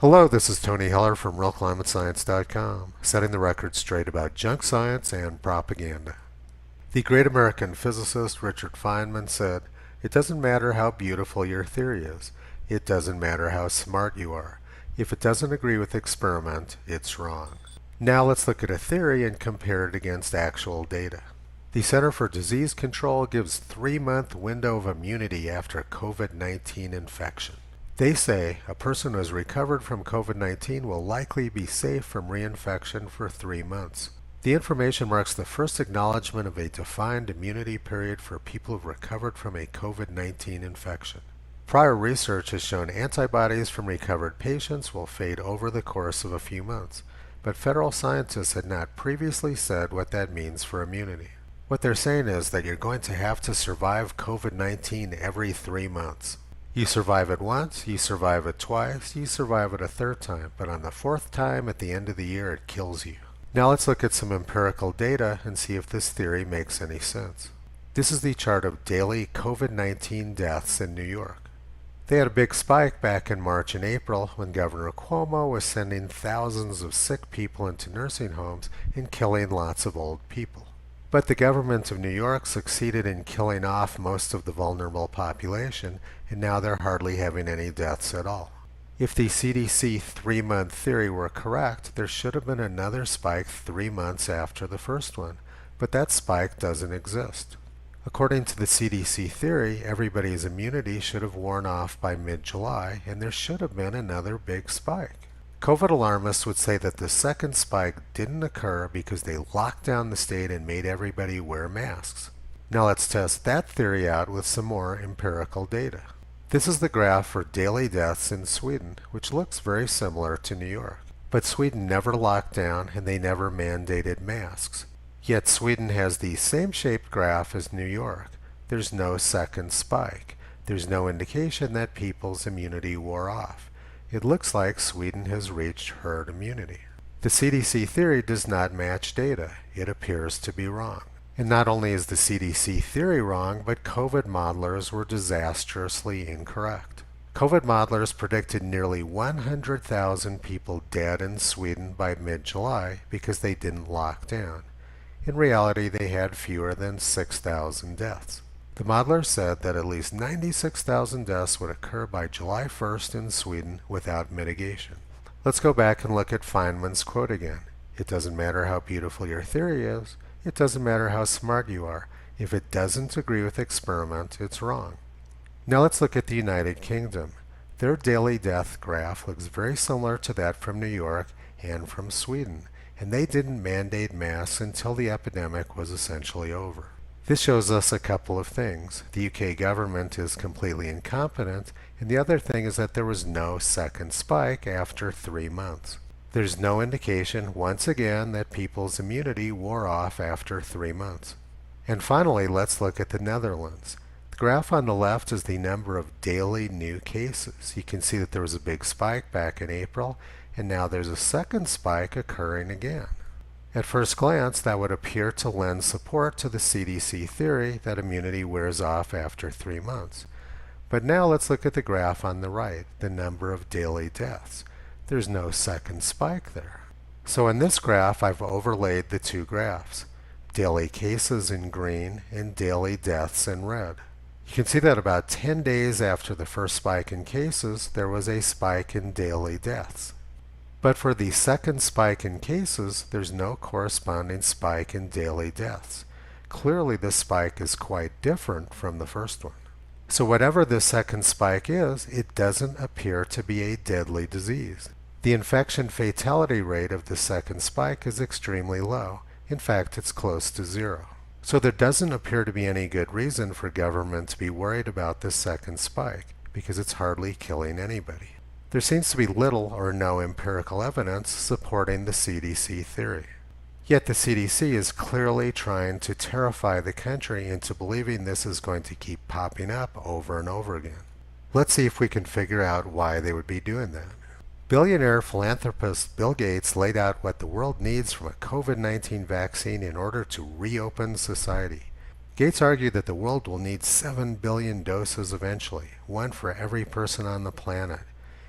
Hello, this is Tony Heller from RealClimateScience.com, setting the record straight about junk science and propaganda. The great American physicist Richard Feynman said, "It doesn't matter how beautiful your theory is. It doesn't matter how smart you are. If it doesn't agree with experiment, it's wrong." Now let's look at a theory and compare it against actual data. The Center for Disease Control gives 3-month window of immunity after COVID-19 infection. They say a person who has recovered from COVID-19 will likely be safe from reinfection for 3 months. The information marks the first acknowledgement of a defined immunity period for people who've recovered from a COVID-19 infection. Prior research has shown antibodies from recovered patients will fade over the course of a few months, but federal scientists had not previously said what that means for immunity. What they're saying is that you're going to have to survive COVID-19 every 3 months. You survive it once, you survive it twice, you survive it a third time, but on the fourth time at the end of the year it kills you. Now let's look at some empirical data and see if this theory makes any sense. This is the chart of daily COVID-19 deaths in New York. They had a big spike back in March and April when Governor Cuomo was sending thousands of sick people into nursing homes and killing lots of old people. But the government of New York succeeded in killing off most of the vulnerable population, and now they're hardly having any deaths at all. If the CDC 3-month theory were correct, there should have been another spike 3 months after the first one, but that spike doesn't exist. According to the CDC theory, everybody's immunity should have worn off by mid-July, and there should have been another big spike. COVID alarmists would say that the second spike didn't occur because they locked down the state and made everybody wear masks. Now let's test that theory out with some more empirical data. This is the graph for daily deaths in Sweden, which looks very similar to New York. But Sweden never locked down and they never mandated masks. Yet Sweden has the same shaped graph as New York. There's no second spike. There's no indication that people's immunity wore off. It looks like Sweden has reached herd immunity. The CDC theory does not match data. It appears to be wrong. And not only is the CDC theory wrong, but COVID modelers were disastrously incorrect. COVID modelers predicted nearly 100,000 people dead in Sweden by mid-July because they didn't lock down. In reality, they had fewer than 6,000 deaths. The modeler said that at least 96,000 deaths would occur by July 1st in Sweden without mitigation. Let's go back and look at Feynman's quote again. It doesn't matter how beautiful your theory is. It doesn't matter how smart you are. If it doesn't agree with experiment, it's wrong. Now let's look at the United Kingdom. Their daily death graph looks very similar to that from New York and from Sweden, and they didn't mandate masks until the epidemic was essentially over. This shows us a couple of things. The UK government is completely incompetent, and the other thing is that there was no second spike after 3 months. There's no indication, once again, that people's immunity wore off after 3 months. And finally, let's look at the Netherlands. The graph on the left is the number of daily new cases. You can see that there was a big spike back in April, and now there's a second spike occurring again. At first glance, that would appear to lend support to the CDC theory that immunity wears off after 3 months. But now let's look at the graph on the right, the number of daily deaths. There's no second spike there. So in this graph, I've overlaid the two graphs, daily cases in green and daily deaths in red. You can see that about 10 days after the first spike in cases, there was a spike in daily deaths. But for the second spike in cases, there's no corresponding spike in daily deaths. Clearly, this spike is quite different from the first one. So whatever this second spike is, it doesn't appear to be a deadly disease. The infection fatality rate of the second spike is extremely low. In fact, it's close to zero. So there doesn't appear to be any good reason for government to be worried about this second spike, because it's hardly killing anybody. There seems to be little or no empirical evidence supporting the CDC theory. Yet the CDC is clearly trying to terrify the country into believing this is going to keep popping up over and over again. Let's see if we can figure out why they would be doing that. Billionaire philanthropist Bill Gates laid out what the world needs from a COVID-19 vaccine in order to reopen society. Gates argued that the world will need 7 billion doses eventually, one for every person on the planet.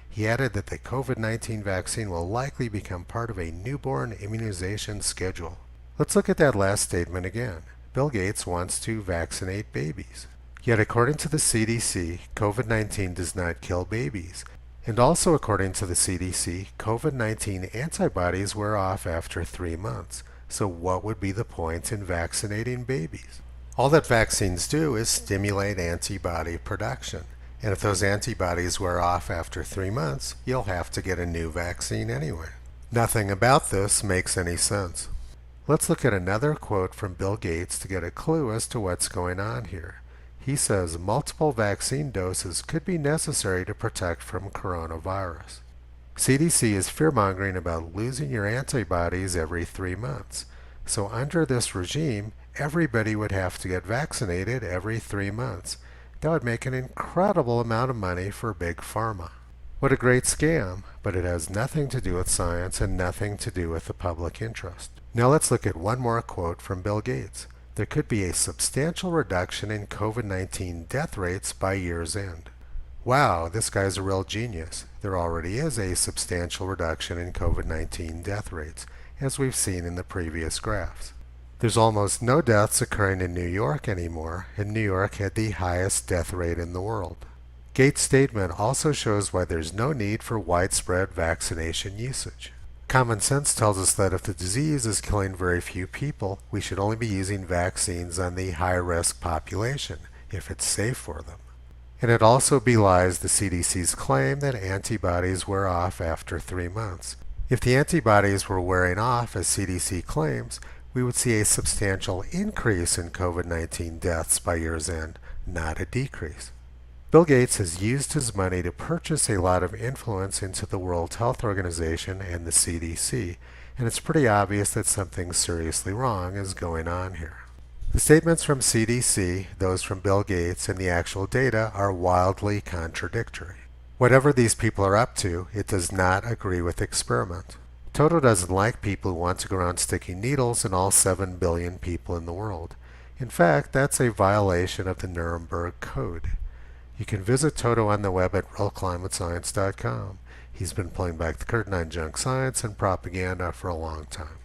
He added that the COVID-19 vaccine will likely become part of a newborn immunization schedule. Let's look at that last statement again. Bill Gates wants to vaccinate babies. Yet according to the CDC, COVID-19 does not kill babies. And also according to the CDC, COVID-19 antibodies wear off after 3 months. So what would be the point in vaccinating babies? All that vaccines do is stimulate antibody production. And if those antibodies wear off after 3 months, you'll have to get a new vaccine anyway. Nothing about this makes any sense. Let's look at another quote from Bill Gates to get a clue as to what's going on here. He says multiple vaccine doses could be necessary to protect from coronavirus. CDC is fear-mongering about losing your antibodies every 3 months. So under this regime, everybody would have to get vaccinated every 3 months. That would make an incredible amount of money for Big Pharma. What a great scam, but it has nothing to do with science and nothing to do with the public interest. Now let's look at one more quote from Bill Gates. There could be a substantial reduction in COVID-19 death rates by year's end. Wow, this guy's a real genius. There already is a substantial reduction in COVID-19 death rates, as we've seen in the previous graphs. There's almost no deaths occurring in New York anymore, and New York had the highest death rate in the world. Gates' statement also shows why there's no need for widespread vaccination usage. Common sense tells us that if the disease is killing very few people, we should only be using vaccines on the high-risk population, if it's safe for them. And it also belies the CDC's claim that antibodies wear off after 3 months. If the antibodies were wearing off, as CDC claims, we would see a substantial increase in COVID-19 deaths by year's end, not a decrease. Bill Gates has used his money to purchase a lot of influence into the World Health Organization and the CDC, and it's pretty obvious that something seriously wrong is going on here. The statements from CDC, those from Bill Gates, and the actual data are wildly contradictory. Whatever these people are up to, it does not agree with experiment. Toto doesn't like people who want to go around sticking needles in all 7 billion people in the world. In fact, that's a violation of the Nuremberg Code. You can visit Toto on the web at realclimatescience.com. He's been pulling back the curtain on junk science and propaganda for a long time.